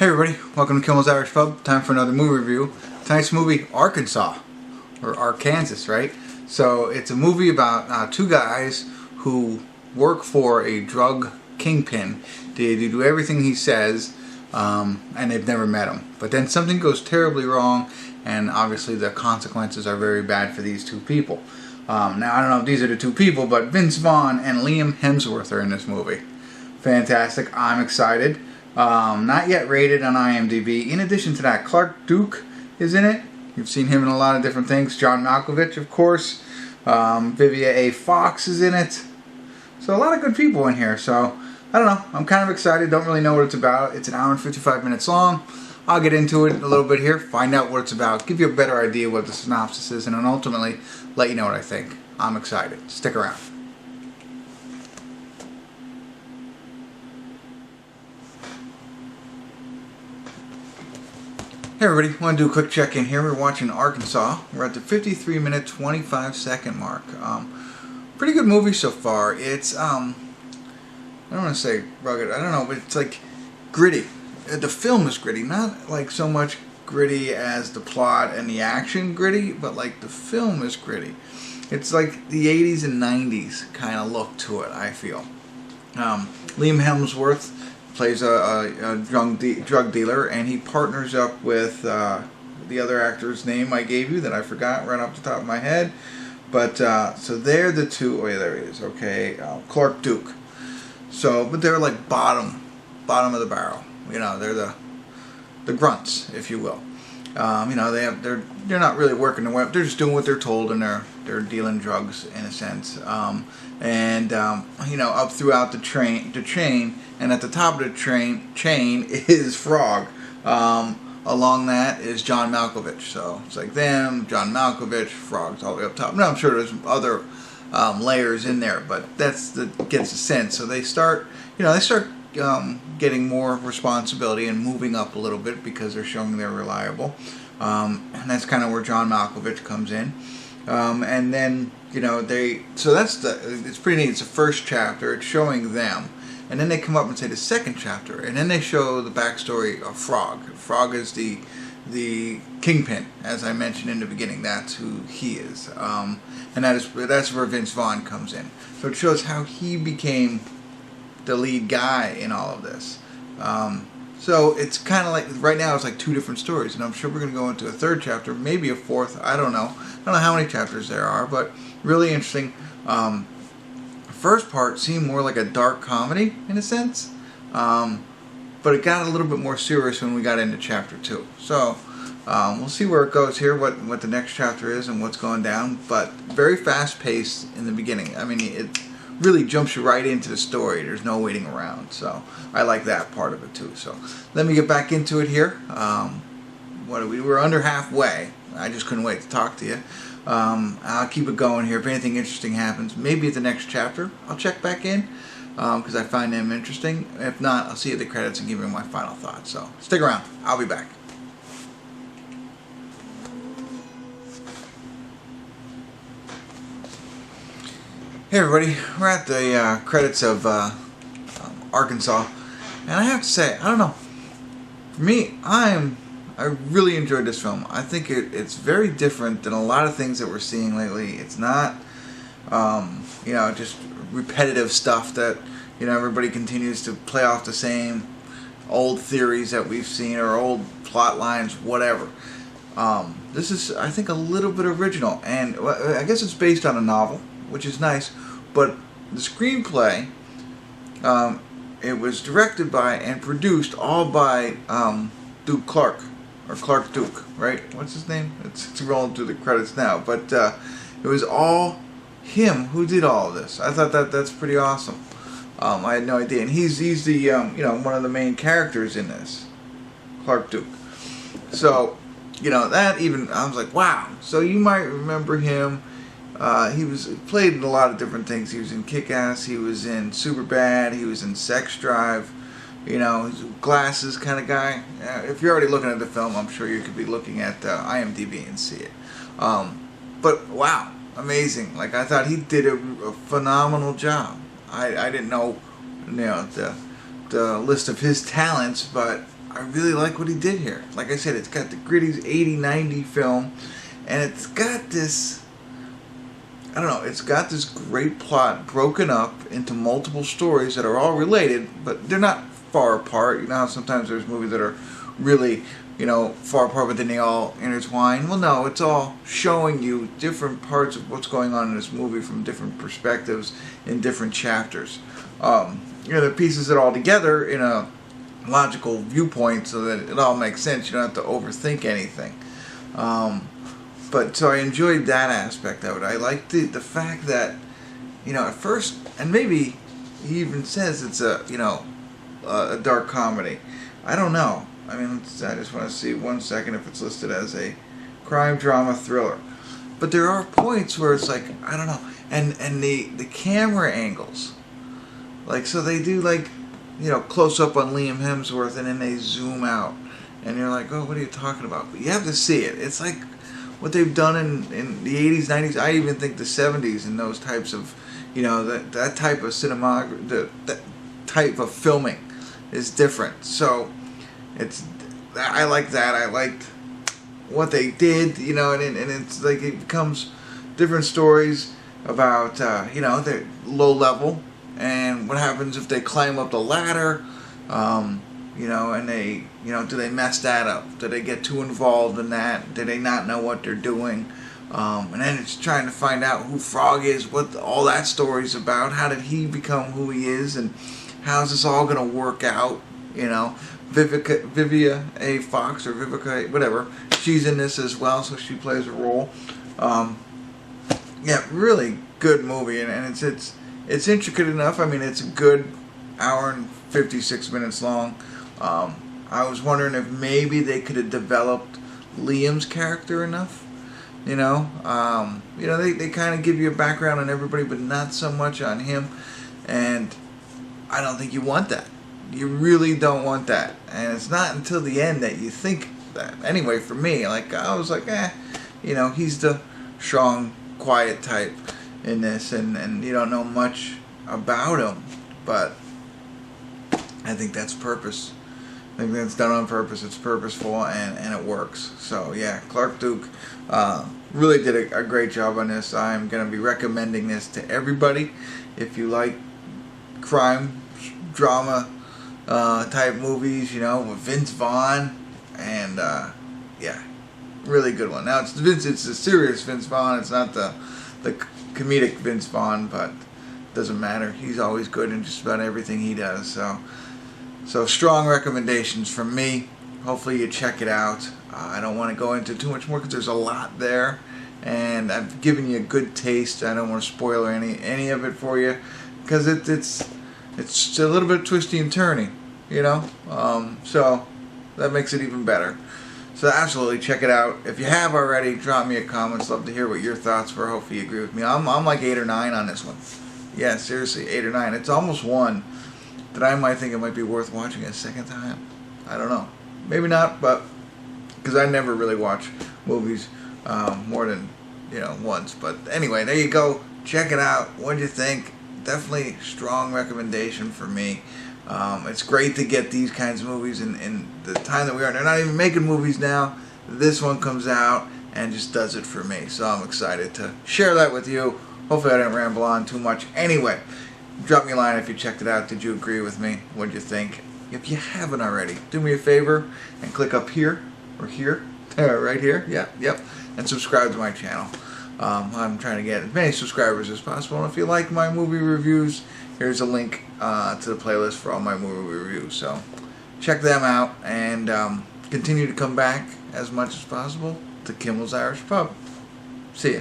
Hey everybody, welcome to Kimmel's Irish Pub. Time for another movie review. Tonight's movie, Arkansas, or Arkansas, right? So it's a movie about two guys who work for a drug kingpin. They do everything he says, and they've never met him. But then something goes terribly wrong, and obviously the consequences are very bad for these two people. Now I don't know if these are the two people, but Vince Vaughn and Liam Hemsworth are in this movie. Fantastic, I'm excited. Not yet rated on IMDb. In addition to that, Clark Duke is in it. You've seen him in a lot of different things. John Malkovich, of course. Vivica A. Fox is in it. So a lot of good people in here. So, I don't know. I'm kind of excited. Don't really know what it's about. It's an hour and 55 minutes long. I'll get into it a little bit here. Find out what it's about. Give you a better idea what the synopsis is. And then ultimately, let you know what I think. I'm excited. Stick around. Hey everybody, want to do a quick check-in here. We're watching Arkansas. We're at the 53-minute, 25-second mark. Pretty good movie so far. It's, I don't want to say rugged, I don't know, but it's like gritty. The film is gritty, not like so much gritty as the plot and the action gritty, but like the film is gritty. It's like the 80s and 90s kind of look to it, I feel. Liam Hemsworth plays a drug dealer, and he partners up with the other actor's name I gave you that I forgot right off the top of my head. But so they're the two. Oh yeah, there he is. Okay, Clark Duke. So, but they're like bottom of the barrel. You know, they're the grunts, if you will. You know, they're not really working the web. They're just doing what they're told, and they're dealing drugs in a sense. You know, up throughout the chain, and at the top of the chain is Frog. Along that is John Malkovich. So it's like them, John Malkovich, Frog's all the way up top. Now I'm sure there's other layers in there, but that's gets a sense. So they start, getting more responsibility and moving up a little bit because they're showing they're reliable. And that's kind of where John Malkovich comes in. And then, it's pretty neat. It's the first chapter. It's showing them. And then they come up and say the second chapter. And then they show the backstory of Frog. Frog is the kingpin, as I mentioned in the beginning. That's who he is. And that's where Vince Vaughn comes in. So it shows how he became the lead guy in all of this. So it's kind of like, right now it's like two different stories, and I'm sure we're going to go into a third chapter, maybe a fourth, I don't know. I don't know how many chapters there are, but really interesting. First part seemed more like a dark comedy, in a sense, but it got a little bit more serious when we got into chapter 2. So we'll see where it goes here, what the next chapter is and what's going down, but very fast-paced in the beginning. I mean, it really jumps you right into the story. There's no waiting around, so I like that part of it too. So let me get back into it here. We're under halfway. I just couldn't wait to talk to you. I'll keep it going here. If anything interesting happens, maybe at the next chapter I'll check back in because I find them interesting. If not, I'll see you at the credits and give you my final thoughts. So stick around. I'll be back. Hey everybody, we're at the credits of Arkansas, and I have to say, I don't know, for me, I really enjoyed this film. I think it's very different than a lot of things that we're seeing lately. It's not, just repetitive stuff that, everybody continues to play off the same old theories that we've seen or old plot lines, whatever. This is, I think, a little bit original, and I guess it's based on a novel, which is nice, but the screenplay, it was directed by and produced all by Duke Clark, or Clark Duke, right? What's his name? It's rolling through the credits now, but it was all him who did all of this. I thought that's pretty awesome. I had no idea, and he's the one of the main characters in this, Clark Duke. So that even I was like, wow. So you might remember him. He played in a lot of different things. He was in Kick-Ass, he was in Superbad, he was in Sex Drive, he's a glasses kind of guy. If you're already looking at the film, I'm sure you could be looking at IMDb and see it. But wow, amazing. Like, I thought he did a phenomenal job. I didn't know, the list of his talents, but I really like what he did here. Like I said, it's got the gritty 80, 90 film, and it's got this, I don't know, it's got this great plot broken up into multiple stories that are all related, but they're not far apart. You know how sometimes there's movies that are really, you know, far apart, but then they all intertwine? Well, no, it's all showing you different parts of what's going on in this movie from different perspectives in different chapters. You know, it pieces it all together in a logical viewpoint so that it all makes sense. You don't have to overthink anything. But so I enjoyed that aspect of it. I liked the fact that, you know, at first, and maybe he even says it's a, you know, a dark comedy. I don't know. I mean, I just want to see 1 second if it's listed as a crime drama thriller. But there are points where it's like, I don't know. And the camera angles. Like, so they do, like, you know, close up on Liam Hemsworth and then they zoom out. And you're like, oh, what are you talking about? But you have to see it. It's like what they've done in the 80s, 90s. I even think the 70s and those types of, you know, that type of cinematography, that type of filming is different. So I like that. I liked what they did, you know, and it's like it becomes different stories about, you know, the low level and what happens if they climb up the ladder, you know, and they, you know, do they mess that up? Do they get too involved in that? Do they not know what they're doing? And then it's trying to find out who Frog is, what all that story's about. How did he become who he is, and how's this all going to work out, you know? Vivia A. Fox, or Vivica, whatever, she's in this as well, so she plays a role. Yeah, really good movie, and it's intricate enough. I mean, it's a good hour and 56 minutes long. I was wondering if maybe they could have developed Liam's character enough. You know, they kind of give you a background on everybody, but not so much on him. And I don't think you want that. You really don't want that. And it's not until the end that you think that. Anyway, for me, like, I was like, you know, he's the strong, quiet type in this, and you don't know much about him. But I think that's purpose. I think that's done on purpose. It's purposeful, and it works. So, yeah, Clark Duke really did a great job on this. I'm going to be recommending this to everybody. If you like crime, drama type movies, you know, with Vince Vaughn, and yeah, really good one. Now, it's a serious Vince Vaughn. It's not the comedic Vince Vaughn, but it doesn't matter. He's always good in just about everything he does. So strong recommendations from me. Hopefully you check it out. I don't want to go into too much more because there's a lot there, and I've given you a good taste. I don't want to spoil any of it for you, because it's a little bit twisty and turny, you know. So that makes it even better. So absolutely check it out. If you have already, drop me a comment. Love to hear what your thoughts were. Hopefully you agree with me. I'm like 8 or 9 on this one. Yeah, seriously, 8 or 9. It's almost one that I might think it might be worth watching a second time. I don't know. Maybe not, but because I never really watch movies more than, you know, once. But anyway, there you go. Check it out. What'd you think? Definitely strong recommendation for me. It's great to get these kinds of movies in the time that we are. They're not even making movies now. This one comes out and just does it for me. So I'm excited to share that with you. Hopefully I didn't ramble on too much. Anyway, drop me a line if you checked it out. Did you agree with me? What did you think? If you haven't already, do me a favor and click up here or here, right here. Yep. And subscribe to my channel. I'm trying to get as many subscribers as possible. And if you like my movie reviews, here's a link to the playlist for all my movie reviews. So check them out, and continue to come back as much as possible to Kimmel's Irish Pub. See ya.